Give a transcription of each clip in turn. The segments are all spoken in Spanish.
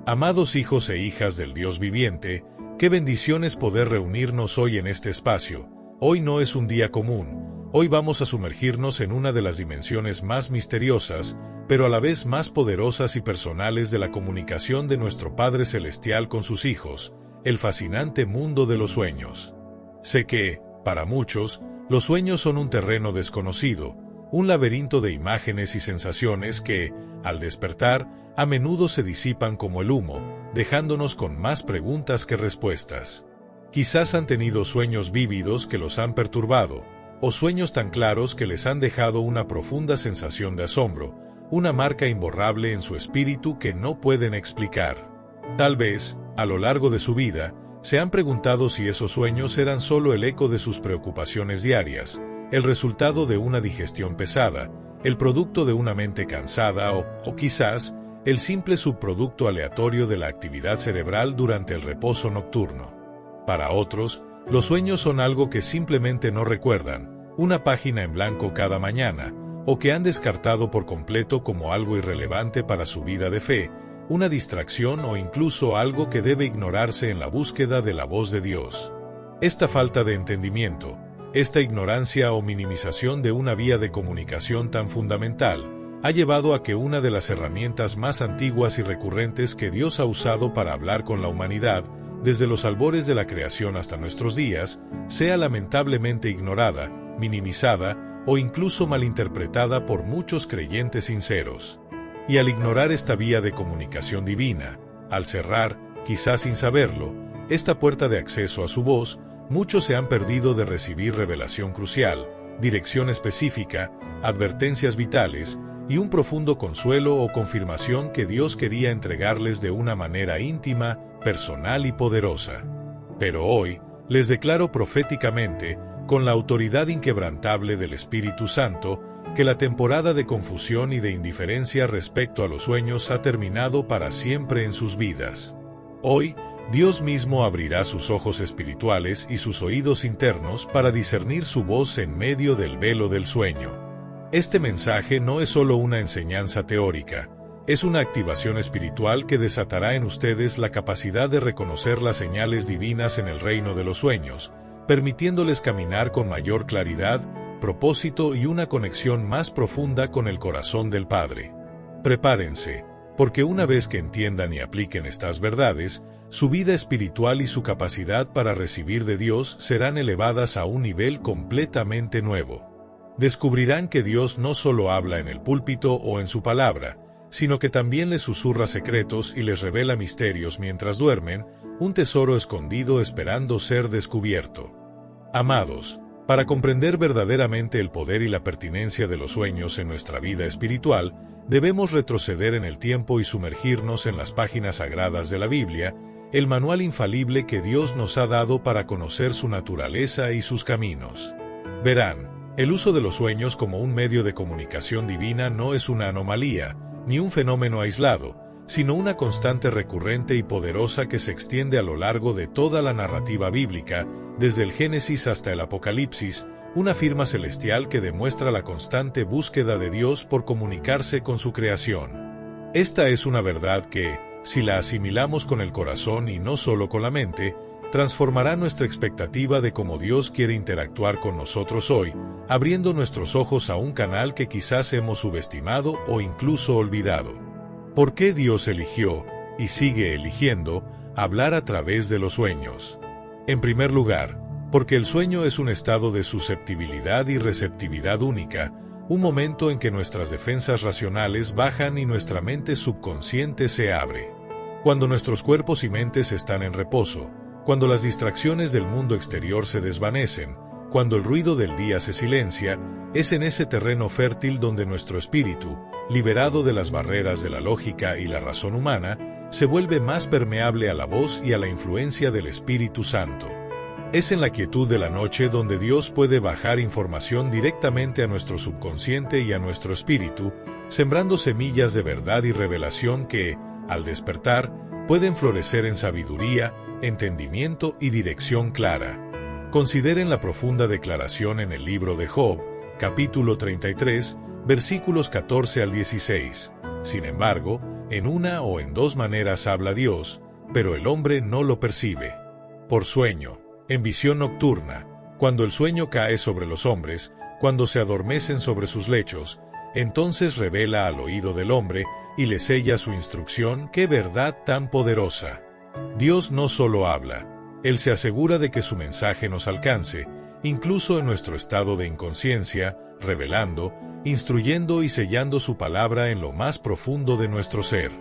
Amados hijos e hijas del Dios viviente, qué bendición es poder reunirnos hoy en este espacio. Hoy no es un día común, hoy vamos a sumergirnos en una de las dimensiones más misteriosas, pero a la vez más poderosas y personales de la comunicación de nuestro Padre Celestial con sus hijos, el fascinante mundo de los sueños. Sé que, para muchos, los sueños son un terreno desconocido, un laberinto de imágenes y sensaciones que, al despertar, a menudo se disipan como el humo, dejándonos con más preguntas que respuestas. Quizás han tenido sueños vívidos que los han perturbado, o sueños tan claros que les han dejado una profunda sensación de asombro, una marca imborrable en su espíritu que no pueden explicar. Tal vez, a lo largo de su vida, se han preguntado si esos sueños eran solo el eco de sus preocupaciones diarias, el resultado de una digestión pesada, el producto de una mente cansada o quizás, el simple subproducto aleatorio de la actividad cerebral durante el reposo nocturno. Para otros, los sueños son algo que simplemente no recuerdan, una página en blanco cada mañana, o que han descartado por completo como algo irrelevante para su vida de fe, una distracción o incluso algo que debe ignorarse en la búsqueda de la voz de Dios. Esta falta de entendimiento, esta ignorancia o minimización de una vía de comunicación tan fundamental, ha llevado a que una de las herramientas más antiguas y recurrentes que Dios ha usado para hablar con la humanidad, desde los albores de la creación hasta nuestros días, sea lamentablemente ignorada, minimizada o incluso malinterpretada por muchos creyentes sinceros. Y al ignorar esta vía de comunicación divina, al cerrar, quizás sin saberlo, esta puerta de acceso a su voz, muchos se han perdido de recibir revelación crucial, dirección específica, advertencias vitales, y un profundo consuelo o confirmación que Dios quería entregarles de una manera íntima, personal y poderosa. Pero hoy, les declaro proféticamente, con la autoridad inquebrantable del Espíritu Santo, que la temporada de confusión y de indiferencia respecto a los sueños ha terminado para siempre en sus vidas. Hoy, Dios mismo abrirá sus ojos espirituales y sus oídos internos para discernir su voz en medio del velo del sueño. Este mensaje no es solo una enseñanza teórica, es una activación espiritual que desatará en ustedes la capacidad de reconocer las señales divinas en el reino de los sueños, permitiéndoles caminar con mayor claridad, propósito y una conexión más profunda con el corazón del Padre. Prepárense, porque una vez que entiendan y apliquen estas verdades, su vida espiritual y su capacidad para recibir de Dios serán elevadas a un nivel completamente nuevo. Descubrirán que Dios no solo habla en el púlpito o en su palabra, sino que también les susurra secretos y les revela misterios mientras duermen, un tesoro escondido esperando ser descubierto. Amados, para comprender verdaderamente el poder y la pertinencia de los sueños en nuestra vida espiritual, debemos retroceder en el tiempo y sumergirnos en las páginas sagradas de la Biblia, el manual infalible que Dios nos ha dado para conocer su naturaleza y sus caminos. Verán, el uso de los sueños como un medio de comunicación divina no es una anomalía, ni un fenómeno aislado, sino una constante recurrente y poderosa que se extiende a lo largo de toda la narrativa bíblica, desde el Génesis hasta el Apocalipsis, una firma celestial que demuestra la constante búsqueda de Dios por comunicarse con su creación. Esta es una verdad que, si la asimilamos con el corazón y no solo con la mente, transformará nuestra expectativa de cómo Dios quiere interactuar con nosotros hoy, abriendo nuestros ojos a un canal que quizás hemos subestimado o incluso olvidado. ¿Por qué Dios eligió, y sigue eligiendo, hablar a través de los sueños? En primer lugar, porque el sueño es un estado de susceptibilidad y receptividad única, un momento en que nuestras defensas racionales bajan y nuestra mente subconsciente se abre. Cuando nuestros cuerpos y mentes están en reposo, cuando las distracciones del mundo exterior se desvanecen, cuando el ruido del día se silencia, es en ese terreno fértil donde nuestro espíritu, liberado de las barreras de la lógica y la razón humana, se vuelve más permeable a la voz y a la influencia del Espíritu Santo. Es en la quietud de la noche donde Dios puede bajar información directamente a nuestro subconsciente y a nuestro espíritu, sembrando semillas de verdad y revelación que, al despertar, pueden florecer en sabiduría, entendimiento y dirección clara. Consideren la profunda declaración en el libro de Job, capítulo 33, versículos 14 al 16. Sin embargo, En una o en dos maneras habla Dios, pero el hombre no lo percibe. Por sueño, en visión nocturna, cuando el sueño cae sobre los hombres, cuando se adormecen sobre sus lechos, entonces revela al oído del hombre y le sella su instrucción. ¡Qué verdad tan poderosa! Dios no solo habla, Él se asegura de que su mensaje nos alcance, incluso en nuestro estado de inconsciencia, revelando, instruyendo y sellando su palabra en lo más profundo de nuestro ser.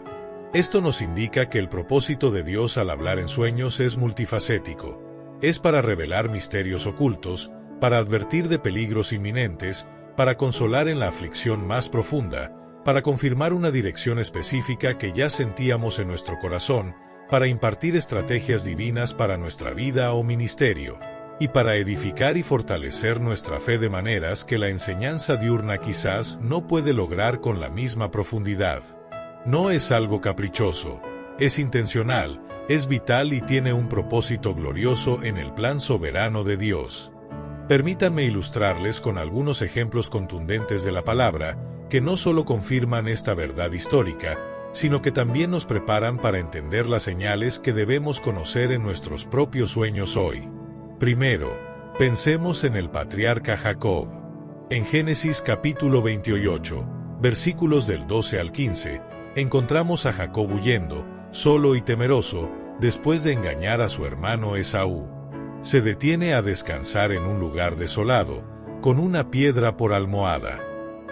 Esto nos indica que el propósito de Dios al hablar en sueños es multifacético. Es para revelar misterios ocultos, para advertir de peligros inminentes, para consolar en la aflicción más profunda, para confirmar una dirección específica que ya sentíamos en nuestro corazón, para impartir estrategias divinas para nuestra vida o ministerio, y para edificar y fortalecer nuestra fe de maneras que la enseñanza diurna quizás no puede lograr con la misma profundidad. No es algo caprichoso, es intencional, es vital y tiene un propósito glorioso en el plan soberano de Dios. Permítanme ilustrarles con algunos ejemplos contundentes de la palabra, que no solo confirman esta verdad histórica, sino que también nos preparan para entender las señales que debemos conocer en nuestros propios sueños hoy. Primero, pensemos en el patriarca Jacob. En Génesis capítulo 28, versículos del 12 al 15, encontramos a Jacob huyendo, solo y temeroso, después de engañar a su hermano Esaú. Se detiene a descansar en un lugar desolado, con una piedra por almohada.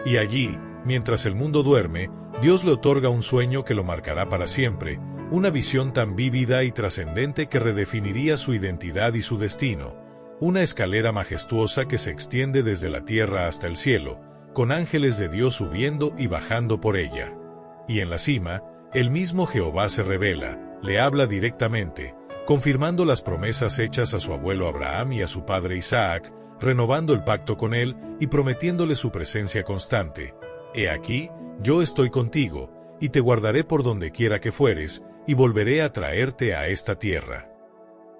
Y allí, mientras el mundo duerme, Dios le otorga un sueño que lo marcará para siempre, una visión tan vívida y trascendente que redefiniría su identidad y su destino, una escalera majestuosa que se extiende desde la tierra hasta el cielo, con ángeles de Dios subiendo y bajando por ella. Y en la cima, el mismo Jehová se revela, le habla directamente, confirmando las promesas hechas a su abuelo Abraham y a su padre Isaac, renovando el pacto con él y prometiéndole su presencia constante. He aquí, yo estoy contigo, y te guardaré por donde quiera que fueres, y volveré a traerte a esta tierra.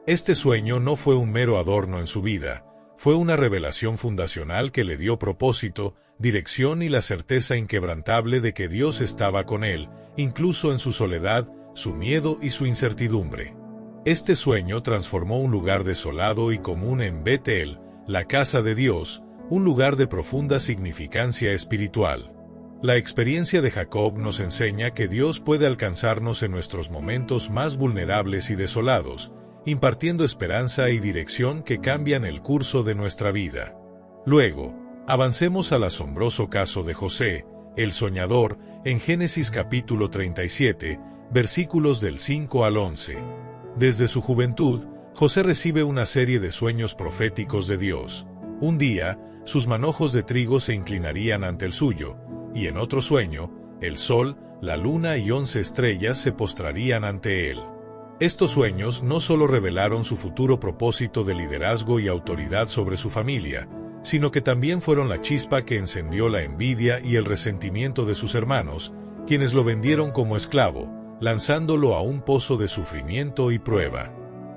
Este sueño no fue un mero adorno en su vida, fue una revelación fundacional que le dio propósito, dirección y la certeza inquebrantable de que Dios estaba con él, incluso en su soledad, su miedo y su incertidumbre. Este sueño transformó un lugar desolado y común en Betel, la casa de Dios, un lugar de profunda significancia espiritual. La experiencia de Jacob nos enseña que Dios puede alcanzarnos en nuestros momentos más vulnerables y desolados, impartiendo esperanza y dirección que cambian el curso de nuestra vida. Luego, avancemos al asombroso caso de José, el soñador, en Génesis capítulo 37, versículos del 5 al 11. Desde su juventud, José recibe una serie de sueños proféticos de Dios. Un día, sus manojos de trigo se inclinarían ante el suyo, y en otro sueño, el sol, la luna y 11 estrellas se postrarían ante él. Estos sueños no solo revelaron su futuro propósito de liderazgo y autoridad sobre su familia, sino que también fueron la chispa que encendió la envidia y el resentimiento de sus hermanos, quienes lo vendieron como esclavo, lanzándolo a un pozo de sufrimiento y prueba.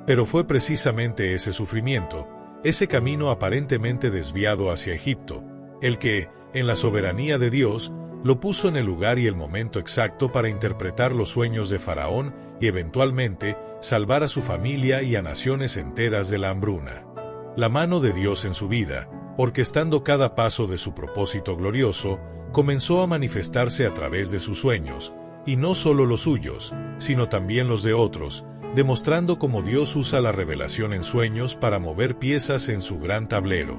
Pero fue precisamente ese sufrimiento, ese camino aparentemente desviado hacia Egipto, el que, en la soberanía de Dios, lo puso en el lugar y el momento exacto para interpretar los sueños de Faraón y eventualmente salvar a su familia y a naciones enteras de la hambruna. La mano de Dios en su vida, orquestando cada paso de su propósito glorioso, comenzó a manifestarse a través de sus sueños, y no solo los suyos, sino también los de otros, demostrando cómo Dios usa la revelación en sueños para mover piezas en su gran tablero.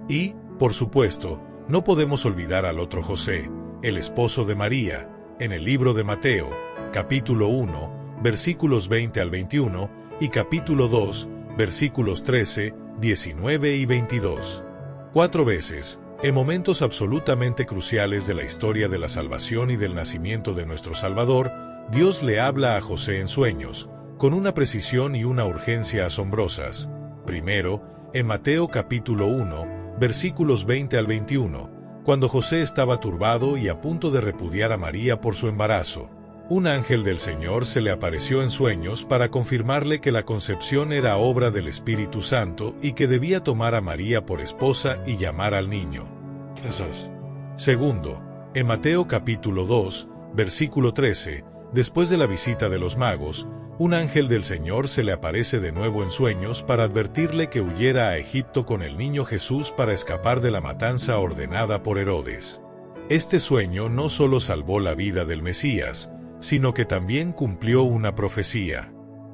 Y, por supuesto, no podemos olvidar al otro José, el esposo de María, en el libro de Mateo, capítulo 1, versículos 20 al 21, y capítulo 2, versículos 13, 19 y 22. 4 veces, en momentos absolutamente cruciales de la historia de la salvación y del nacimiento de nuestro Salvador, Dios le habla a José en sueños, con una precisión y una urgencia asombrosas. Primero, en Mateo capítulo 1, versículos 20 al 21, cuando José estaba turbado y a punto de repudiar a María por su embarazo. Un ángel del Señor se le apareció en sueños para confirmarle que la concepción era obra del Espíritu Santo y que debía tomar a María por esposa y llamar al niño Jesús. Segundo, en Mateo capítulo 2, versículo 13, después de la visita de los magos, un ángel del Señor se le aparece de nuevo en sueños para advertirle que huyera a Egipto con el niño Jesús para escapar de la matanza ordenada por Herodes. Este sueño no solo salvó la vida del Mesías, sino que también cumplió una profecía.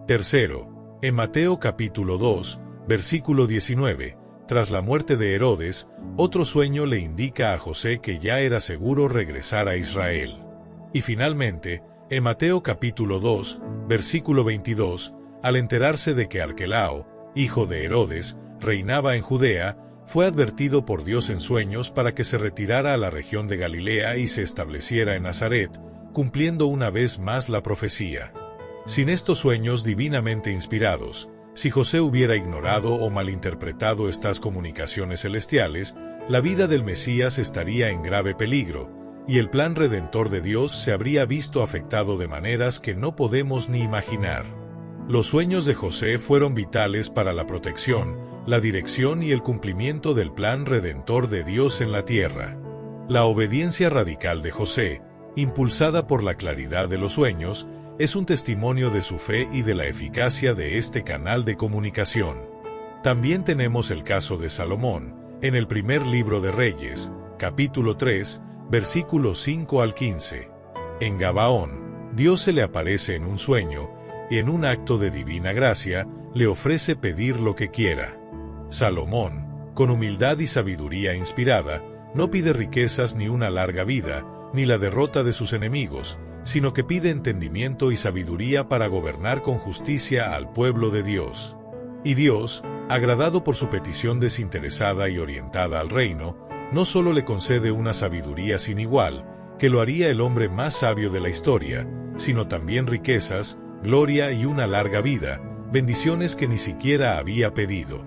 Tercero, en Mateo capítulo 2, versículo 19, tras la muerte de Herodes, otro sueño le indica a José que ya era seguro regresar a Israel. Y finalmente, en Mateo capítulo 2, versículo 22, al enterarse de que Arquelao, hijo de Herodes, reinaba en Judea, fue advertido por Dios en sueños para que se retirara a la región de Galilea y se estableciera en Nazaret, cumpliendo una vez más la profecía. Sin estos sueños divinamente inspirados, si José hubiera ignorado o malinterpretado estas comunicaciones celestiales, la vida del Mesías estaría en grave peligro, y el plan redentor de Dios se habría visto afectado de maneras que no podemos ni imaginar. Los sueños de José fueron vitales para la protección, la dirección y el cumplimiento del plan redentor de Dios en la tierra. La obediencia radical de José, impulsada por la claridad de los sueños, es un testimonio de su fe y de la eficacia de este canal de comunicación. También tenemos el caso de Salomón, en el primer libro de Reyes, capítulo 3, versículos 5 al 15. En Gabaón, Dios se le aparece en un sueño, y en un acto de divina gracia, le ofrece pedir lo que quiera. Salomón, con humildad y sabiduría inspirada, no pide riquezas ni una larga vida, ni la derrota de sus enemigos, sino que pide entendimiento y sabiduría para gobernar con justicia al pueblo de Dios. Y Dios, agradado por su petición desinteresada y orientada al reino, no solo le concede una sabiduría sin igual, que lo haría el hombre más sabio de la historia, sino también riquezas, gloria y una larga vida, bendiciones que ni siquiera había pedido.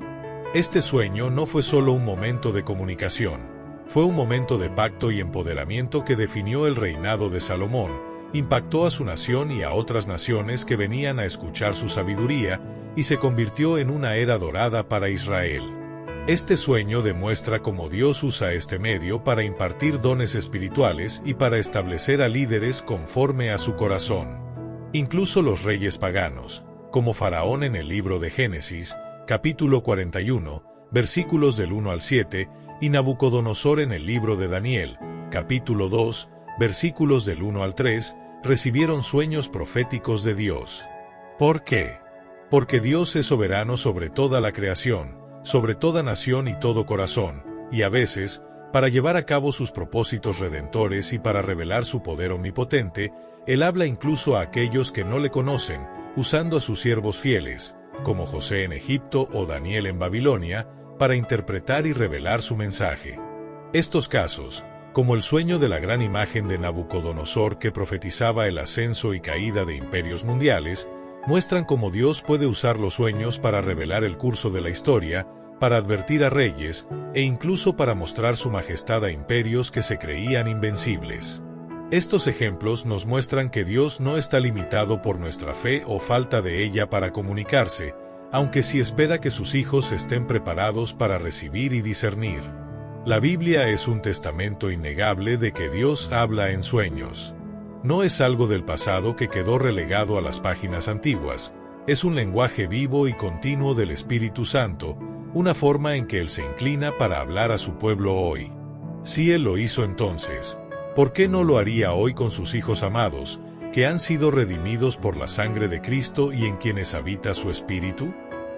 Este sueño no fue solo un momento de comunicación, fue un momento de pacto y empoderamiento que definió el reinado de Salomón, impactó a su nación y a otras naciones que venían a escuchar su sabiduría, y se convirtió en una era dorada para Israel. Este sueño demuestra cómo Dios usa este medio para impartir dones espirituales y para establecer a líderes conforme a su corazón. Incluso los reyes paganos, como Faraón en el libro de Génesis, capítulo 41, versículos del 1 al 7, y Nabucodonosor en el libro de Daniel, capítulo 2, versículos del 1 al 3, recibieron sueños proféticos de Dios. ¿Por qué? Porque Dios es soberano sobre toda la creación, sobre toda nación y todo corazón, y a veces, para llevar a cabo sus propósitos redentores y para revelar su poder omnipotente, Él habla incluso a aquellos que no le conocen, usando a sus siervos fieles, como José en Egipto o Daniel en Babilonia, para interpretar y revelar su mensaje. Estos casos, como el sueño de la gran imagen de Nabucodonosor que profetizaba el ascenso y caída de imperios mundiales, muestran cómo Dios puede usar los sueños para revelar el curso de la historia, para advertir a reyes, e incluso para mostrar su majestad a imperios que se creían invencibles. Estos ejemplos nos muestran que Dios no está limitado por nuestra fe o falta de ella para comunicarse, aunque sí espera que sus hijos estén preparados para recibir y discernir. La Biblia es un testamento innegable de que Dios habla en sueños. No es algo del pasado que quedó relegado a las páginas antiguas, es un lenguaje vivo y continuo del Espíritu Santo, una forma en que Él se inclina para hablar a su pueblo hoy. Si Él lo hizo entonces, ¿por qué no lo haría hoy con sus hijos amados, que han sido redimidos por la sangre de Cristo y en quienes habita su Espíritu?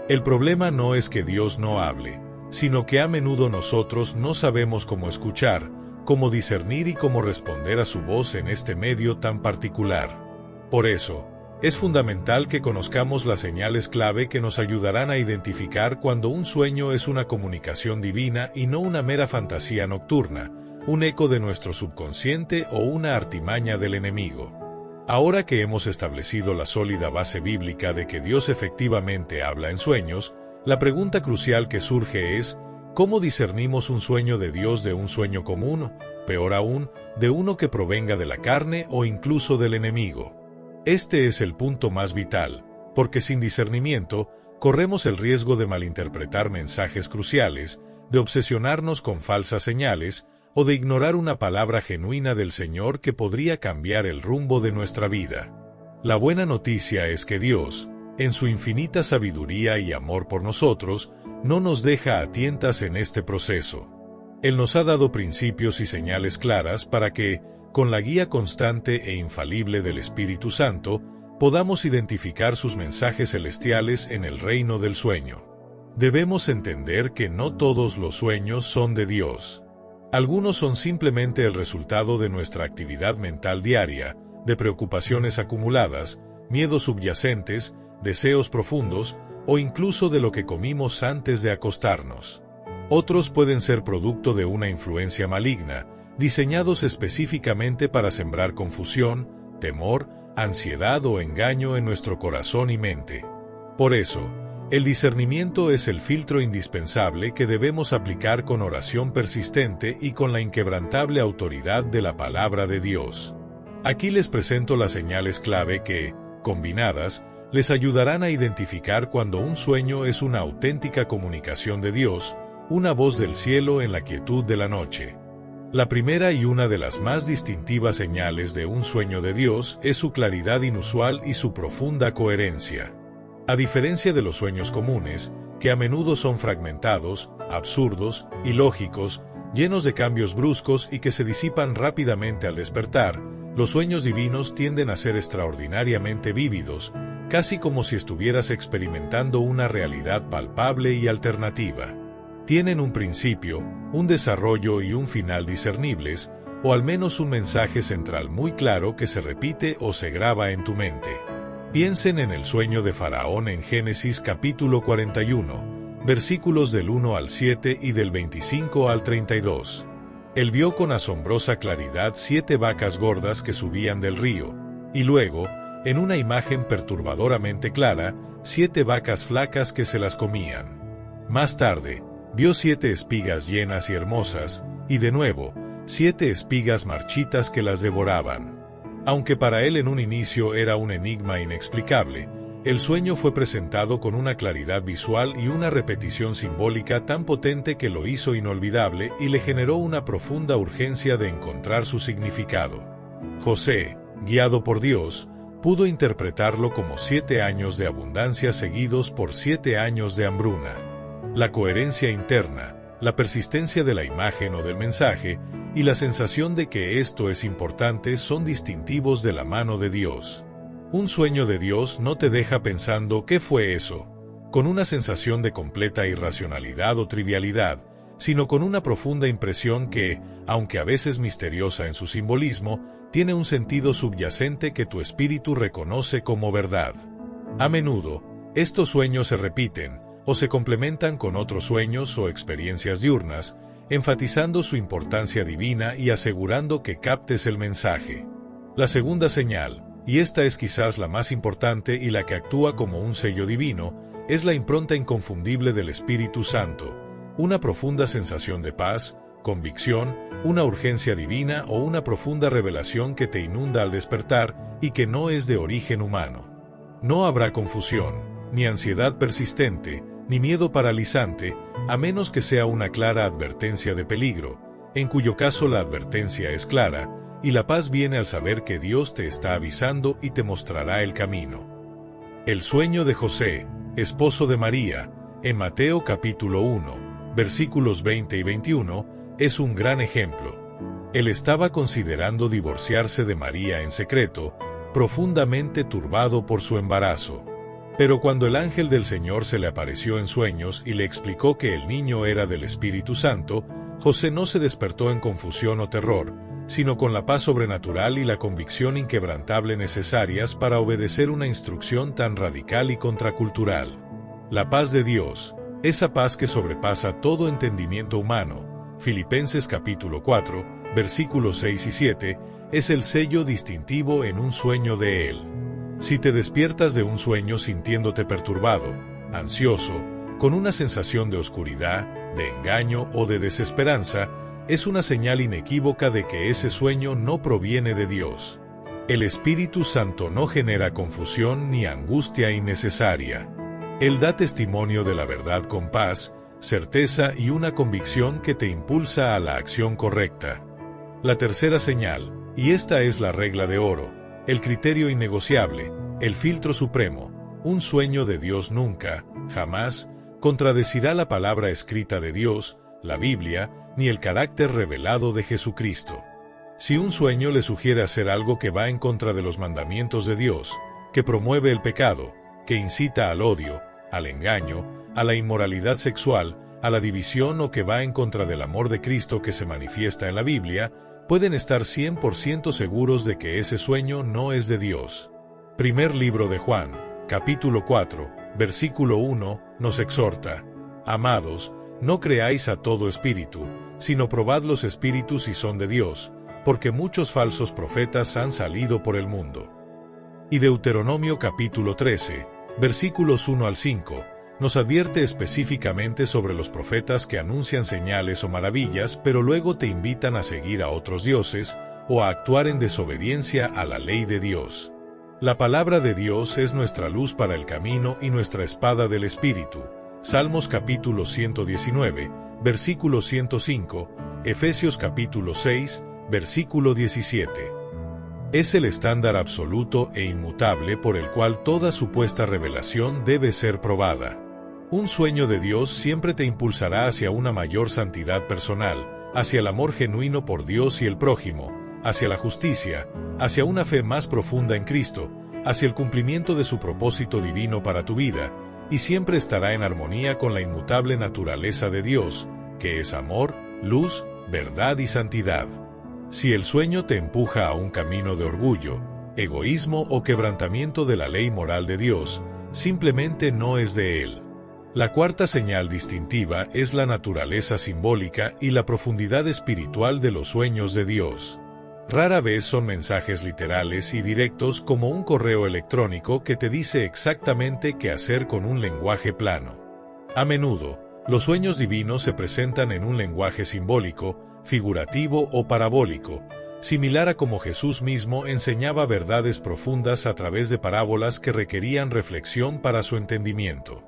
El problema no es que Dios no hable, sino que a menudo nosotros no sabemos cómo escuchar, cómo discernir y cómo responder a su voz en este medio tan particular. Por eso, es fundamental que conozcamos las señales clave que nos ayudarán a identificar cuando un sueño es una comunicación divina y no una mera fantasía nocturna, un eco de nuestro subconsciente o una artimaña del enemigo. Ahora que hemos establecido la sólida base bíblica de que Dios efectivamente habla en sueños, la pregunta crucial que surge es, ¿cómo discernimos un sueño de Dios de un sueño común, peor aún, de uno que provenga de la carne o incluso del enemigo? Este es el punto más vital, porque sin discernimiento, corremos el riesgo de malinterpretar mensajes cruciales, de obsesionarnos con falsas señales, o de ignorar una palabra genuina del Señor que podría cambiar el rumbo de nuestra vida. La buena noticia es que Dios, en su infinita sabiduría y amor por nosotros, no nos deja a tientas en este proceso. Él nos ha dado principios y señales claras para que, con la guía constante e infalible del Espíritu Santo, podamos identificar sus mensajes celestiales en el reino del sueño. Debemos entender que no todos los sueños son de Dios. Algunos son simplemente el resultado de nuestra actividad mental diaria, de preocupaciones acumuladas, miedos subyacentes, deseos profundos, o incluso de lo que comimos antes de acostarnos. Otros pueden ser producto de una influencia maligna, diseñados específicamente para sembrar confusión, temor, ansiedad o engaño en nuestro corazón y mente. Por eso, el discernimiento es el filtro indispensable que debemos aplicar con oración persistente y con la inquebrantable autoridad de la palabra de Dios. Aquí les presento las señales clave que, combinadas, les ayudarán a identificar cuando un sueño es una auténtica comunicación de Dios, una voz del cielo en la quietud de la noche. La primera y una de las más distintivas señales de un sueño de Dios es su claridad inusual y su profunda coherencia. A diferencia de los sueños comunes, que a menudo son fragmentados, absurdos, ilógicos, llenos de cambios bruscos y que se disipan rápidamente al despertar, los sueños divinos tienden a ser extraordinariamente vívidos, casi como si estuvieras experimentando una realidad palpable y alternativa. Tienen un principio, un desarrollo y un final discernibles, o al menos un mensaje central muy claro que se repite o se graba en tu mente. Piensen en el sueño de Faraón en Génesis capítulo 41, versículos del 1 al 7 y del 25 al 32. Él vio con asombrosa claridad 7 vacas gordas que subían del río, y luego, en una imagen perturbadoramente clara, 7 vacas flacas que se las comían. Más tarde, vio 7 espigas llenas y hermosas, y de nuevo, 7 espigas marchitas que las devoraban. Aunque para él en un inicio era un enigma inexplicable, el sueño fue presentado con una claridad visual y una repetición simbólica tan potente que lo hizo inolvidable y le generó una profunda urgencia de encontrar su significado. José, guiado por Dios, pudo interpretarlo como 7 años de abundancia seguidos por 7 años de hambruna. La coherencia interna, la persistencia de la imagen o del mensaje, y la sensación de que esto es importante son distintivos de la mano de Dios. Un sueño de Dios no te deja pensando ¿qué fue eso?, con una sensación de completa irracionalidad o trivialidad, sino con una profunda impresión que, aunque a veces misteriosa en su simbolismo, tiene un sentido subyacente que tu espíritu reconoce como verdad. A menudo, estos sueños se repiten, o se complementan con otros sueños o experiencias diurnas, enfatizando su importancia divina y asegurando que captes el mensaje. La segunda señal, y esta es quizás la más importante y la que actúa como un sello divino, es la impronta inconfundible del Espíritu Santo, una profunda sensación de paz, convicción, una urgencia divina o una profunda revelación que te inunda al despertar y que no es de origen humano. No habrá confusión, ni ansiedad persistente, ni miedo paralizante, a menos que sea una clara advertencia de peligro, en cuyo caso la advertencia es clara, y la paz viene al saber que Dios te está avisando y te mostrará el camino. El sueño de José, esposo de María, en Mateo capítulo 1, versículos 20 y 21, es un gran ejemplo. Él estaba considerando divorciarse de María en secreto, profundamente turbado por su embarazo. Pero cuando el ángel del Señor se le apareció en sueños y le explicó que el niño era del Espíritu Santo, José no se despertó en confusión o terror, sino con la paz sobrenatural y la convicción inquebrantable necesarias para obedecer una instrucción tan radical y contracultural. La paz de Dios, esa paz que sobrepasa todo entendimiento humano, Filipenses capítulo 4, versículos 6 y 7, es el sello distintivo en un sueño de Él. Si te despiertas de un sueño sintiéndote perturbado, ansioso, con una sensación de oscuridad, de engaño o de desesperanza, es una señal inequívoca de que ese sueño no proviene de Dios. El Espíritu Santo no genera confusión ni angustia innecesaria. Él da testimonio de la verdad con paz, certeza y una convicción que te impulsa a la acción correcta. La tercera señal, y esta es la regla de oro, el criterio innegociable, el filtro supremo, un sueño de Dios nunca, jamás, contradecirá la palabra escrita de Dios, la Biblia, ni el carácter revelado de Jesucristo. Si un sueño le sugiere hacer algo que va en contra de los mandamientos de Dios, que promueve el pecado, que incita al odio, al engaño, a la inmoralidad sexual, a la división o que va en contra del amor de Cristo que se manifiesta en la Biblia, pueden estar 100% seguros de que ese sueño no es de Dios. Primer libro de Juan, capítulo 4, versículo 1, nos exhorta: Amados, no creáis a todo espíritu, sino probad los espíritus si son de Dios, porque muchos falsos profetas han salido por el mundo. Y Deuteronomio capítulo 13, versículos 1 al 5, nos advierte específicamente sobre los profetas que anuncian señales o maravillas, pero luego te invitan a seguir a otros dioses o a actuar en desobediencia a la ley de Dios. La palabra de Dios es nuestra luz para el camino y nuestra espada del Espíritu. Salmos capítulo 119, versículo 105, Efesios capítulo 6, versículo 17. Es el estándar absoluto e inmutable por el cual toda supuesta revelación debe ser probada. Un sueño de Dios siempre te impulsará hacia una mayor santidad personal, hacia el amor genuino por Dios y el prójimo, hacia la justicia, hacia una fe más profunda en Cristo, hacia el cumplimiento de su propósito divino para tu vida, y siempre estará en armonía con la inmutable naturaleza de Dios, que es amor, luz, verdad y santidad. Si el sueño te empuja a un camino de orgullo, egoísmo o quebrantamiento de la ley moral de Dios, simplemente no es de Él. La cuarta señal distintiva es la naturaleza simbólica y la profundidad espiritual de los sueños de Dios. Rara vez son mensajes literales y directos como un correo electrónico que te dice exactamente qué hacer con un lenguaje plano. A menudo, los sueños divinos se presentan en un lenguaje simbólico, figurativo o parabólico, similar a como Jesús mismo enseñaba verdades profundas a través de parábolas que requerían reflexión para su entendimiento.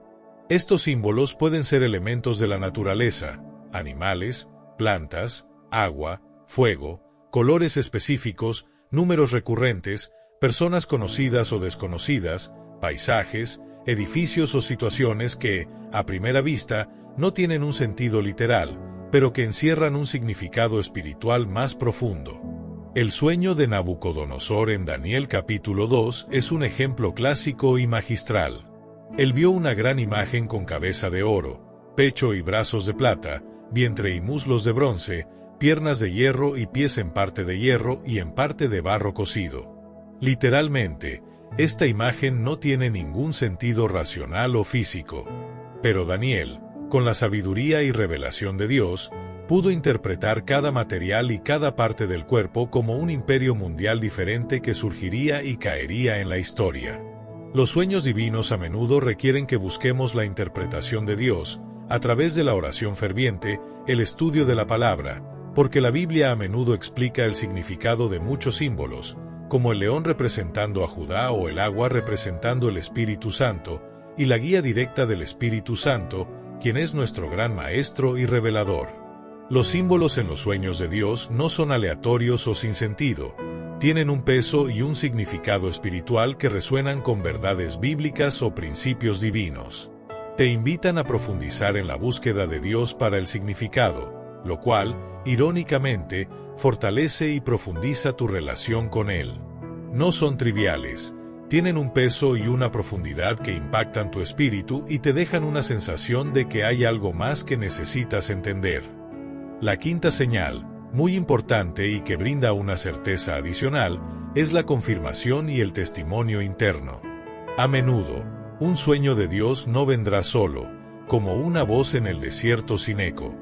Estos símbolos pueden ser elementos de la naturaleza, animales, plantas, agua, fuego, colores específicos, números recurrentes, personas conocidas o desconocidas, paisajes, edificios o situaciones que, a primera vista, no tienen un sentido literal, pero que encierran un significado espiritual más profundo. El sueño de Nabucodonosor en Daniel capítulo 2 es un ejemplo clásico y magistral. Él vio una gran imagen con cabeza de oro, pecho y brazos de plata, vientre y muslos de bronce, piernas de hierro y pies en parte de hierro y en parte de barro cocido. Literalmente, esta imagen no tiene ningún sentido racional o físico. Pero Daniel, con la sabiduría y revelación de Dios, pudo interpretar cada material y cada parte del cuerpo como un imperio mundial diferente que surgiría y caería en la historia. Los sueños divinos a menudo requieren que busquemos la interpretación de Dios, a través de la oración ferviente, el estudio de la palabra, porque la Biblia a menudo explica el significado de muchos símbolos, como el león representando a Judá o el agua representando el Espíritu Santo, y la guía directa del Espíritu Santo, quien es nuestro gran maestro y revelador. Los símbolos en los sueños de Dios no son aleatorios o sin sentido, tienen un peso y un significado espiritual que resuenan con verdades bíblicas o principios divinos. Te invitan a profundizar en la búsqueda de Dios para el significado, lo cual, irónicamente, fortalece y profundiza tu relación con Él. No son triviales, tienen un peso y una profundidad que impactan tu espíritu y te dejan una sensación de que hay algo más que necesitas entender. La quinta señal, muy importante y que brinda una certeza adicional, es la confirmación y el testimonio interno. A menudo, un sueño de Dios no vendrá solo, como una voz en el desierto sin eco.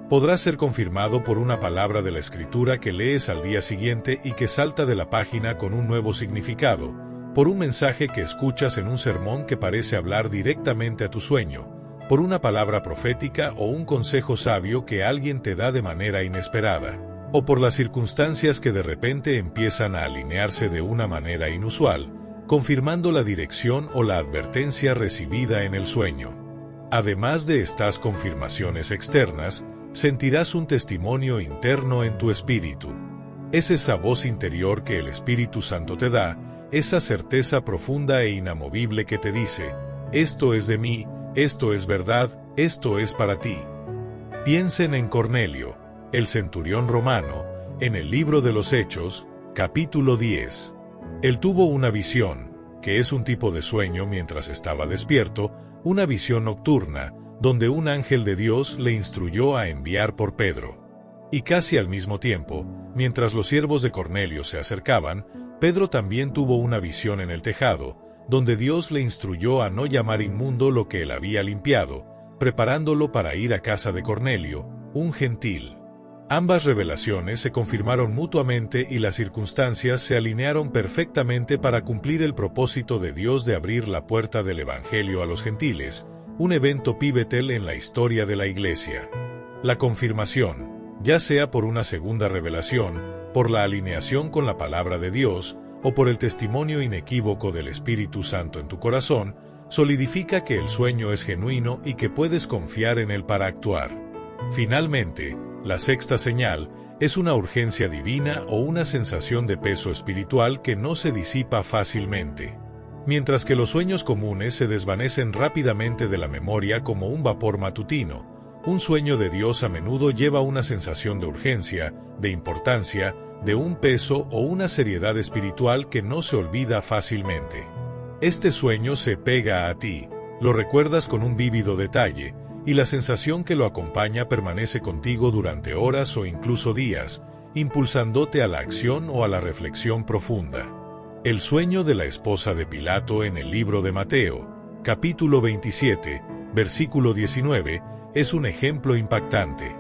Podrá ser confirmado por una palabra de la Escritura que lees al día siguiente y que salta de la página con un nuevo significado, por un mensaje que escuchas en un sermón que parece hablar directamente a tu sueño, por una palabra profética o un consejo sabio que alguien te da de manera inesperada, o por las circunstancias que de repente empiezan a alinearse de una manera inusual, confirmando la dirección o la advertencia recibida en el sueño. Además de estas confirmaciones externas, sentirás un testimonio interno en tu espíritu. Es esa voz interior que el Espíritu Santo te da, esa certeza profunda e inamovible que te dice, esto es de mí, esto es verdad, esto es para ti. Piensen en Cornelio, el centurión romano, en el libro de los Hechos, capítulo 10. Él tuvo una visión, que es un tipo de sueño mientras estaba despierto, una visión nocturna, donde un ángel de Dios le instruyó a enviar por Pedro. Y casi al mismo tiempo, mientras los siervos de Cornelio se acercaban, Pedro también tuvo una visión en el tejado, donde Dios le instruyó a no llamar inmundo lo que él había limpiado, preparándolo para ir a casa de Cornelio, un gentil. Ambas revelaciones se confirmaron mutuamente y las circunstancias se alinearon perfectamente para cumplir el propósito de Dios de abrir la puerta del Evangelio a los gentiles, un evento pivotal en la historia de la Iglesia. La confirmación, ya sea por una segunda revelación, por la alineación con la palabra de Dios, o por el testimonio inequívoco del Espíritu Santo en tu corazón, solidifica que el sueño es genuino y que puedes confiar en él para actuar. Finalmente, la sexta señal es una urgencia divina o una sensación de peso espiritual que no se disipa fácilmente. Mientras que los sueños comunes se desvanecen rápidamente de la memoria como un vapor matutino, un sueño de Dios a menudo lleva una sensación de urgencia, de importancia, de un peso o una seriedad espiritual que no se olvida fácilmente. Este sueño se pega a ti, lo recuerdas con un vívido detalle, y la sensación que lo acompaña permanece contigo durante horas o incluso días, impulsándote a la acción o a la reflexión profunda. El sueño de la esposa de Pilato en el libro de Mateo, capítulo 27, versículo 19, es un ejemplo impactante.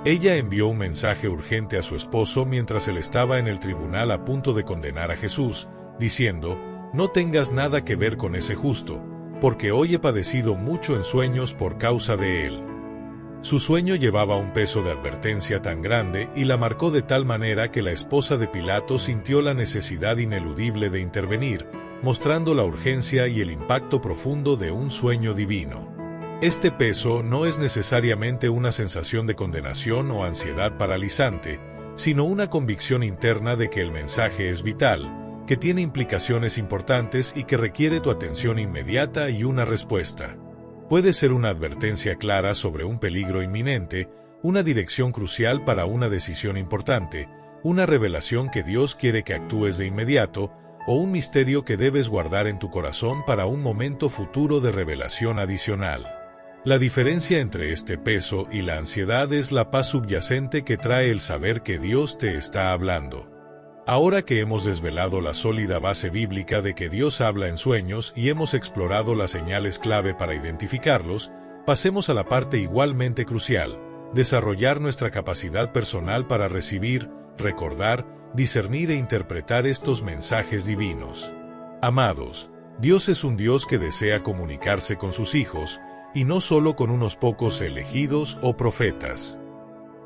Ella envió un mensaje urgente a su esposo mientras él estaba en el tribunal a punto de condenar a Jesús, diciendo, «No tengas nada que ver con ese justo, porque hoy he padecido mucho en sueños por causa de él». Su sueño llevaba un peso de advertencia tan grande y la marcó de tal manera que la esposa de Pilato sintió la necesidad ineludible de intervenir, mostrando la urgencia y el impacto profundo de un sueño divino. Este peso no es necesariamente una sensación de condenación o ansiedad paralizante, sino una convicción interna de que el mensaje es vital, que tiene implicaciones importantes y que requiere tu atención inmediata y una respuesta. Puede ser una advertencia clara sobre un peligro inminente, una dirección crucial para una decisión importante, una revelación que Dios quiere que actúes de inmediato, o un misterio que debes guardar en tu corazón para un momento futuro de revelación adicional. La diferencia entre este peso y la ansiedad es la paz subyacente que trae el saber que Dios te está hablando. Ahora que hemos desvelado la sólida base bíblica de que Dios habla en sueños y hemos explorado las señales clave para identificarlos, pasemos a la parte igualmente crucial, desarrollar nuestra capacidad personal para recibir, recordar, discernir e interpretar estos mensajes divinos. Amados, Dios es un Dios que desea comunicarse con sus hijos, y no solo con unos pocos elegidos o profetas.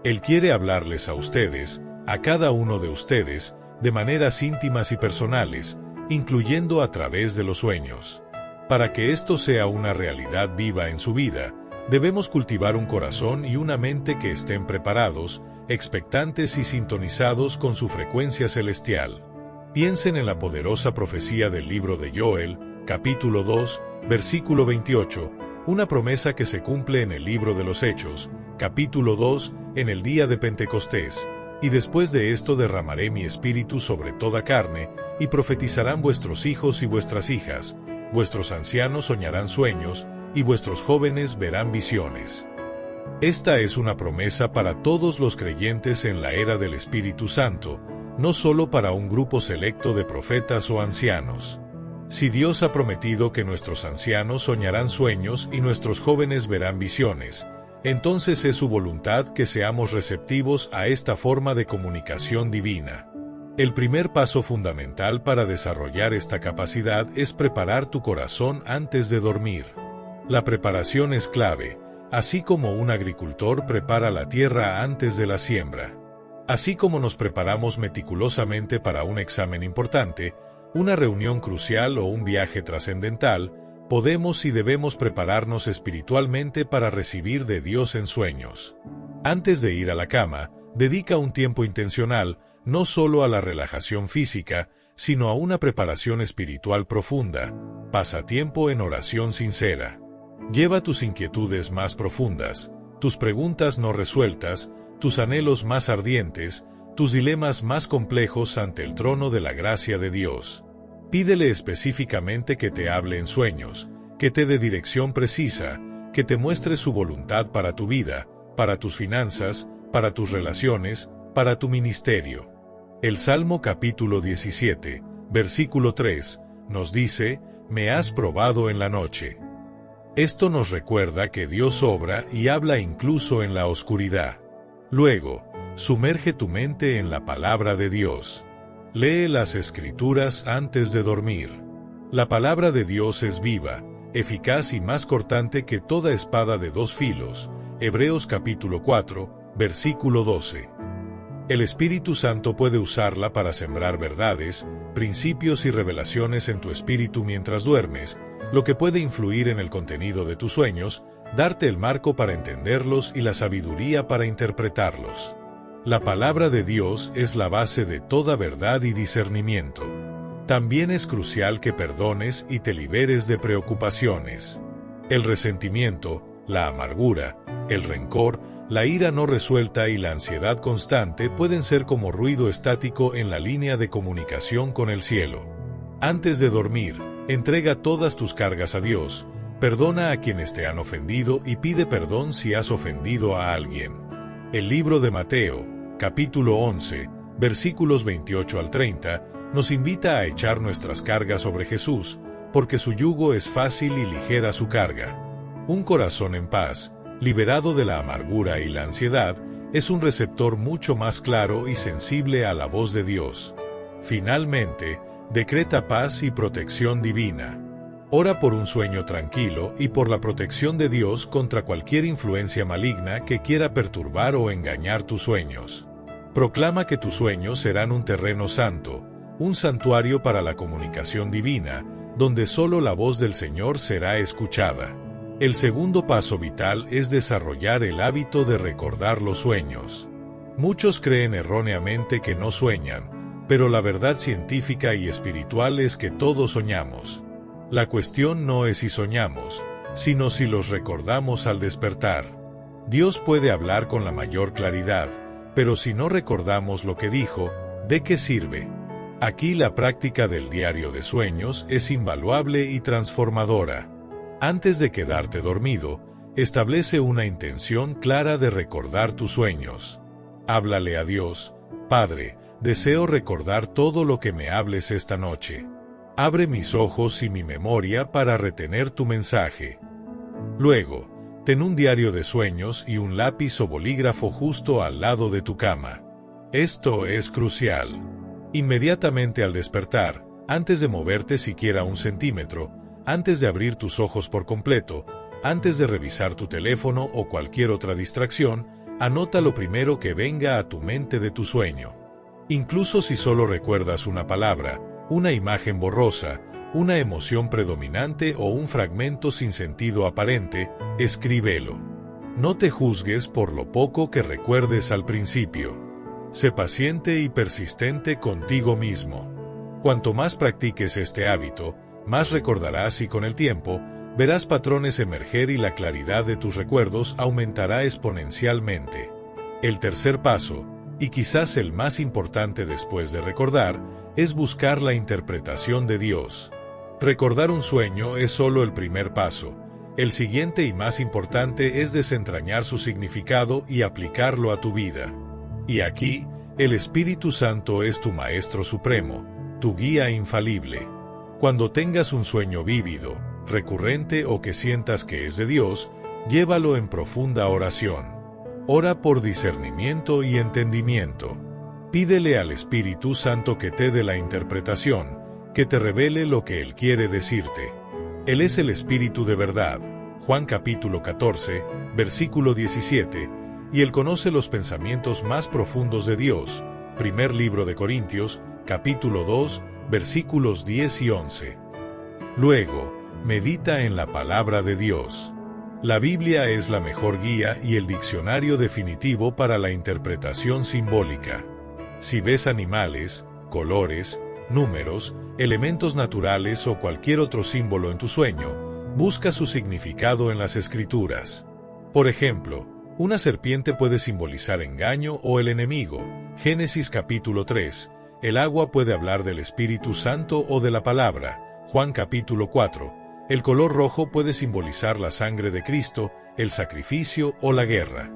Él quiere hablarles a ustedes, a cada uno de ustedes, de maneras íntimas y personales, incluyendo a través de los sueños. Para que esto sea una realidad viva en su vida, debemos cultivar un corazón y una mente que estén preparados, expectantes y sintonizados con su frecuencia celestial. Piensen en la poderosa profecía del libro de Joel, capítulo 2, versículo 28, una promesa que se cumple en el libro de los Hechos, capítulo 2, en el día de Pentecostés. Y después de esto derramaré mi espíritu sobre toda carne, y profetizarán vuestros hijos y vuestras hijas, vuestros ancianos soñarán sueños, y vuestros jóvenes verán visiones. Esta es una promesa para todos los creyentes en la era del Espíritu Santo, no solo para un grupo selecto de profetas o ancianos. Si Dios ha prometido que nuestros ancianos soñarán sueños y nuestros jóvenes verán visiones, entonces es su voluntad que seamos receptivos a esta forma de comunicación divina. El primer paso fundamental para desarrollar esta capacidad es preparar tu corazón antes de dormir. La preparación es clave, así como un agricultor prepara la tierra antes de la siembra. Así como nos preparamos meticulosamente para un examen importante, una reunión crucial o un viaje trascendental, Podemos y debemos prepararnos espiritualmente para recibir de Dios en sueños. Antes de ir a la cama, dedica un tiempo intencional, no solo a la relajación física, sino a una preparación espiritual profunda. Pasa tiempo en oración sincera. Lleva tus inquietudes más profundas, tus preguntas no resueltas, tus anhelos más ardientes, tus dilemas más complejos ante el trono de la gracia de Dios. Pídele específicamente que te hable en sueños, que te dé dirección precisa, que te muestre su voluntad para tu vida, para tus finanzas, para tus relaciones, para tu ministerio. El Salmo capítulo 17, versículo 3, nos dice, «Me has probado en la noche». Esto nos recuerda que Dios obra y habla incluso en la oscuridad. Luego, sumerge tu mente en la palabra de Dios. Lee las Escrituras antes de dormir. La palabra de Dios es viva, eficaz y más cortante que toda espada de dos filos. Hebreos capítulo 4, versículo 12. El Espíritu Santo puede usarla para sembrar verdades, principios y revelaciones en tu espíritu mientras duermes, lo que puede influir en el contenido de tus sueños, darte el marco para entenderlos y la sabiduría para interpretarlos. La palabra de Dios es la base de toda verdad y discernimiento. También es crucial que perdones y te liberes de preocupaciones. El resentimiento, la amargura, el rencor, la ira no resuelta y la ansiedad constante pueden ser como ruido estático en la línea de comunicación con el cielo. Antes de dormir, entrega todas tus cargas a Dios, perdona a quienes te han ofendido y pide perdón si has ofendido a alguien. El libro de Mateo, capítulo 11, versículos 28 al 30, nos invita a echar nuestras cargas sobre Jesús, porque su yugo es fácil y ligera su carga. Un corazón en paz, liberado de la amargura y la ansiedad, es un receptor mucho más claro y sensible a la voz de Dios. Finalmente, decreta paz y protección divina. Ora por un sueño tranquilo y por la protección de Dios contra cualquier influencia maligna que quiera perturbar o engañar tus sueños. Proclama que tus sueños serán un terreno santo, un santuario para la comunicación divina, donde solo la voz del Señor será escuchada. El segundo paso vital es desarrollar el hábito de recordar los sueños. Muchos creen erróneamente que no sueñan, pero la verdad científica y espiritual es que todos soñamos. La cuestión no es si soñamos, sino si los recordamos al despertar. Dios puede hablar con la mayor claridad, pero si no recordamos lo que dijo, ¿de qué sirve? Aquí la práctica del diario de sueños es invaluable y transformadora. Antes de quedarte dormido, establece una intención clara de recordar tus sueños. Háblale a Dios, Padre, deseo recordar todo lo que me hables esta noche. Abre mis ojos y mi memoria para retener tu mensaje. Luego, ten un diario de sueños y un lápiz o bolígrafo justo al lado de tu cama. Esto es crucial. Inmediatamente al despertar, antes de moverte siquiera un centímetro, antes de abrir tus ojos por completo, antes de revisar tu teléfono o cualquier otra distracción, anota lo primero que venga a tu mente de tu sueño. Incluso si solo recuerdas una palabra, una imagen borrosa, una emoción predominante o un fragmento sin sentido aparente, escríbelo. No te juzgues por lo poco que recuerdes al principio. Sé paciente y persistente contigo mismo. Cuanto más practiques este hábito, más recordarás y con el tiempo, verás patrones emerger y la claridad de tus recuerdos aumentará exponencialmente. El tercer paso, y quizás el más importante después de recordar, es buscar la interpretación de Dios. Recordar un sueño es solo el primer paso. El siguiente y más importante es desentrañar su significado y aplicarlo a tu vida. Y aquí, el Espíritu Santo es tu Maestro Supremo, tu guía infalible. Cuando tengas un sueño vívido, recurrente o que sientas que es de Dios, llévalo en profunda oración. Ora por discernimiento y entendimiento. Pídele al Espíritu Santo que te dé la interpretación, que te revele lo que Él quiere decirte. Él es el Espíritu de verdad, Juan capítulo 14, versículo 17, y Él conoce los pensamientos más profundos de Dios, primer libro de Corintios, capítulo 2, versículos 10 y 11. Luego, Medita en la palabra de Dios. La Biblia es la mejor guía y el diccionario definitivo para la interpretación simbólica. Si ves animales, colores, números, elementos naturales o cualquier otro símbolo en tu sueño, busca su significado en las Escrituras. Por ejemplo, una serpiente puede simbolizar engaño o el enemigo, Génesis capítulo 3. El agua puede hablar del Espíritu Santo o de la palabra, Juan capítulo 4. El color rojo puede simbolizar la sangre de Cristo, el sacrificio o la guerra.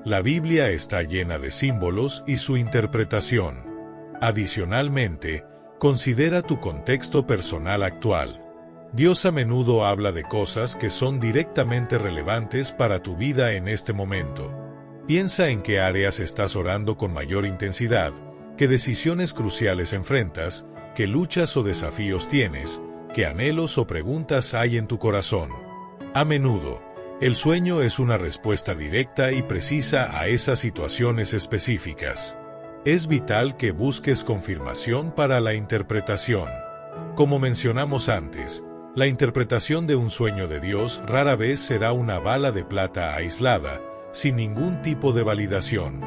La Biblia está llena de símbolos y su interpretación. Adicionalmente, considera tu contexto personal actual. Dios a menudo habla de cosas que son directamente relevantes para tu vida en este momento. Piensa en qué áreas estás orando con mayor intensidad, qué decisiones cruciales enfrentas, qué luchas o desafíos tienes, qué anhelos o preguntas hay en tu corazón. A menudo, el sueño es una respuesta directa y precisa a esas situaciones específicas. Es vital que busques confirmación para la interpretación. Como mencionamos antes, la interpretación de un sueño de Dios rara vez será una bala de plata aislada, sin ningún tipo de validación.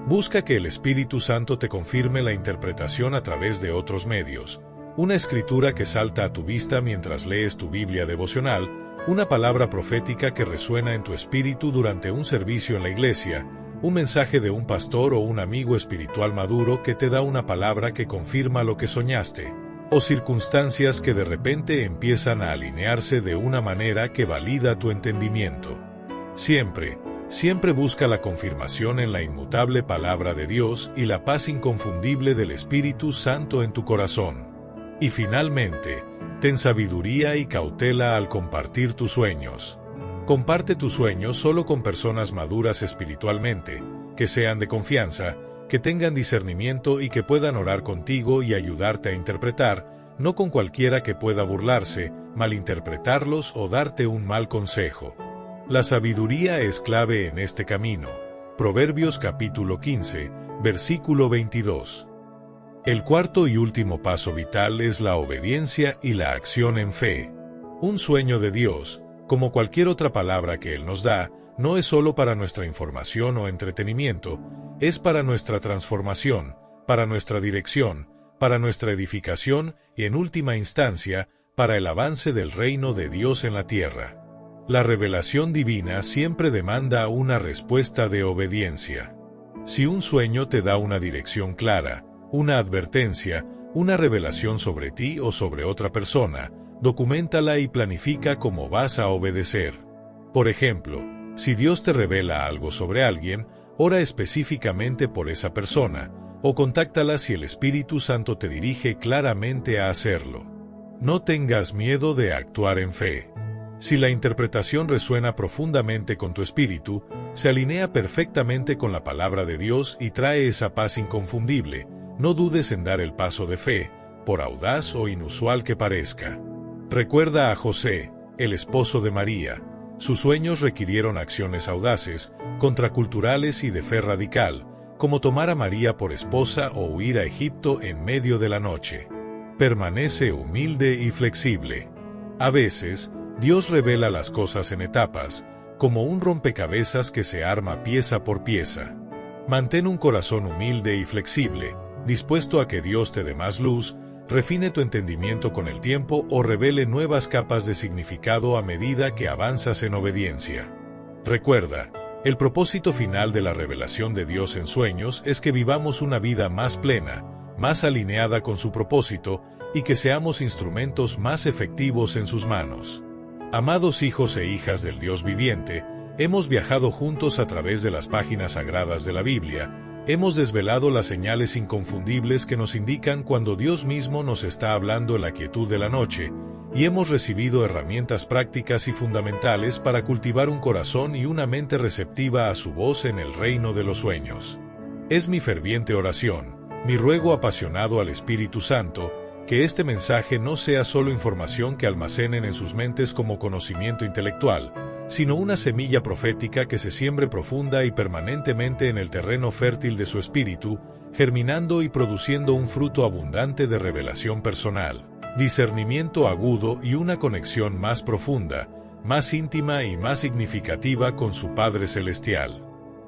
Busca que el Espíritu Santo te confirme la interpretación a través de otros medios. Una escritura que salta a tu vista mientras lees tu Biblia devocional, una palabra profética que resuena en tu espíritu durante un servicio en la iglesia, un mensaje de un pastor o un amigo espiritual maduro que te da una palabra que confirma lo que soñaste, o circunstancias que de repente empiezan a alinearse de una manera que valida tu entendimiento. Siempre busca la confirmación en la inmutable palabra de Dios y la paz inconfundible del Espíritu Santo en tu corazón. Y finalmente, ten sabiduría y cautela al compartir tus sueños. Comparte tus sueños solo con personas maduras espiritualmente, que sean de confianza, que tengan discernimiento y que puedan orar contigo y ayudarte a interpretar, no con cualquiera que pueda burlarse, malinterpretarlos o darte un mal consejo. La sabiduría es clave en este camino. Proverbios capítulo 15, versículo 22. El cuarto y último paso vital es la obediencia y la acción en fe. Un sueño de Dios, como cualquier otra palabra que Él nos da, no es solo para nuestra información o entretenimiento, es para nuestra transformación, para nuestra dirección, para nuestra edificación y, en última instancia, para el avance del reino de Dios en la tierra. La revelación divina siempre demanda una respuesta de obediencia. Si un sueño te da una dirección clara, una advertencia, una revelación sobre ti o sobre otra persona, documéntala y planifica cómo vas a obedecer. Por ejemplo, si Dios te revela algo sobre alguien, ora específicamente por esa persona, o contáctala si el Espíritu Santo te dirige claramente a hacerlo. No tengas miedo de actuar en fe. Si la interpretación resuena profundamente con tu espíritu, se alinea perfectamente con la palabra de Dios y trae esa paz inconfundible, no dudes en dar el paso de fe, por audaz o inusual que parezca. Recuerda a José, el esposo de María. Sus sueños requirieron acciones audaces, contraculturales y de fe radical, como tomar a María por esposa o huir a Egipto en medio de la noche. Permanece humilde y flexible. A veces, Dios revela las cosas en etapas, como un rompecabezas que se arma pieza por pieza. Mantén un corazón humilde y flexible, dispuesto a que Dios te dé más luz, refine tu entendimiento con el tiempo o revele nuevas capas de significado a medida que avanzas en obediencia. Recuerda, el propósito final de la revelación de Dios en sueños es que vivamos una vida más plena, más alineada con su propósito y que seamos instrumentos más efectivos en sus manos. Amados hijos e hijas del Dios viviente, hemos viajado juntos a través de las páginas sagradas de la Biblia, hemos desvelado las señales inconfundibles que nos indican cuando Dios mismo nos está hablando en la quietud de la noche, y hemos recibido herramientas prácticas y fundamentales para cultivar un corazón y una mente receptiva a su voz en el reino de los sueños. Es mi ferviente oración, mi ruego apasionado al Espíritu Santo, que este mensaje no sea solo información que almacenen en sus mentes como conocimiento intelectual, sino una semilla profética que se siembre profunda y permanentemente en el terreno fértil de su espíritu, germinando y produciendo un fruto abundante de revelación personal. discernimiento agudo y una conexión más profunda, más íntima y más significativa con su Padre Celestial.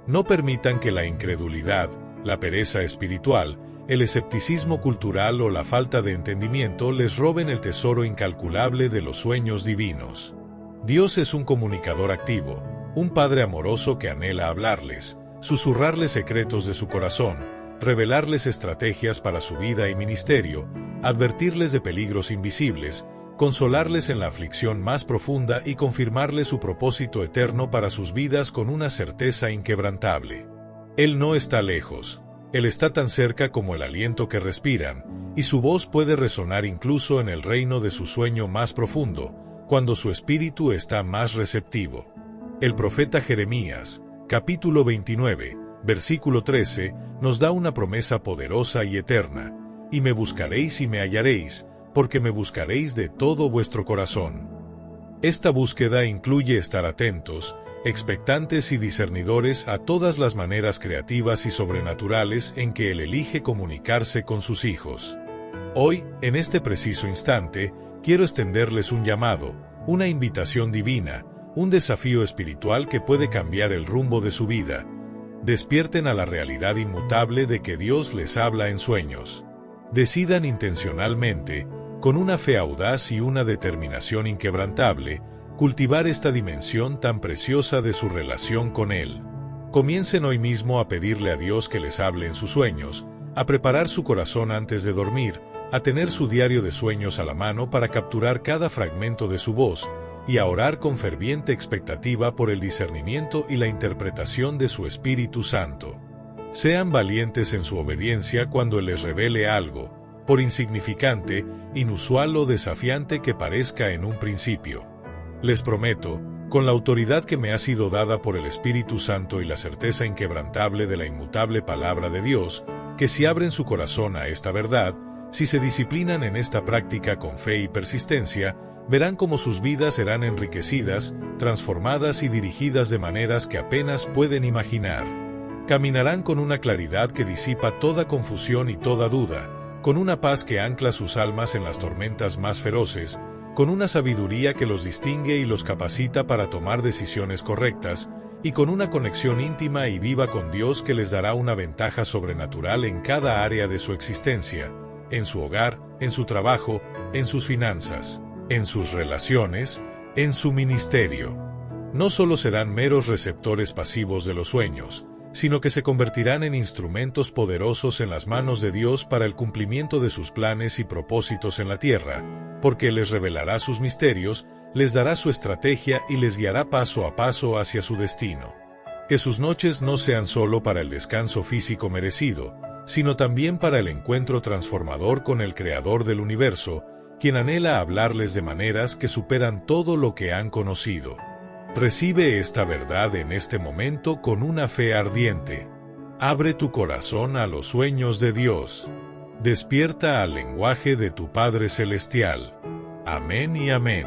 No permitan que la incredulidad, la pereza espiritual, el escepticismo cultural o la falta de entendimiento les roben el tesoro incalculable de los sueños divinos. Dios es un comunicador activo, un Padre amoroso que anhela hablarles, susurrarles secretos de su corazón, revelarles estrategias para su vida y ministerio, advertirles de peligros invisibles, consolarles en la aflicción más profunda y confirmarles su propósito eterno para sus vidas con una certeza inquebrantable. Él no está lejos, Él está tan cerca como el aliento que respiran, y su voz puede resonar incluso en el reino de su sueño más profundo, cuando su espíritu está más receptivo. El profeta Jeremías, capítulo 29, versículo 13, nos da una promesa poderosa y eterna: y me buscaréis y me hallaréis, porque me buscaréis de todo vuestro corazón. Esta búsqueda incluye estar atentos, expectantes y discernidores a todas las maneras creativas y sobrenaturales en que Él elige comunicarse con sus hijos. Hoy, en este preciso instante, quiero extenderles un llamado, una invitación divina, un desafío espiritual que puede cambiar el rumbo de su vida. Despierten a la realidad inmutable de que Dios les habla en sueños. Decidan intencionalmente, con una fe audaz y una determinación inquebrantable, cultivar esta dimensión tan preciosa de su relación con Él. Comiencen hoy mismo a pedirle a Dios que les hable en sus sueños, a preparar su corazón antes de dormir, a tener su diario de sueños a la mano para capturar cada fragmento de su voz, y a orar con ferviente expectativa por el discernimiento y la interpretación de su Espíritu Santo. Sean valientes en su obediencia cuando Él les revele algo, por insignificante, inusual o desafiante que parezca en un principio. Les prometo, con la autoridad que me ha sido dada por el Espíritu Santo y la certeza inquebrantable de la inmutable palabra de Dios, que si abren su corazón a esta verdad, si se disciplinan en esta práctica con fe y persistencia, verán cómo sus vidas serán enriquecidas, transformadas y dirigidas de maneras que apenas pueden imaginar. Caminarán con una claridad que disipa toda confusión y toda duda, con una paz que ancla sus almas en las tormentas más feroces, con una sabiduría que los distingue y los capacita para tomar decisiones correctas, y con una conexión íntima y viva con Dios que les dará una ventaja sobrenatural en cada área de su existencia, en su hogar, en su trabajo, en sus finanzas, en sus relaciones, en su ministerio. No solo serán meros receptores pasivos de los sueños, sino que se convertirán en instrumentos poderosos en las manos de Dios para el cumplimiento de sus planes y propósitos en la tierra, porque les revelará sus misterios, les dará su estrategia y les guiará paso a paso hacia su destino. Que sus noches no sean solo para el descanso físico merecido, sino también para el encuentro transformador con el Creador del universo, quien anhela hablarles de maneras que superan todo lo que han conocido. Recibe esta verdad en este momento con una fe ardiente. Abre tu corazón a los sueños de Dios. Despierta al lenguaje de tu Padre Celestial. Amén y amén.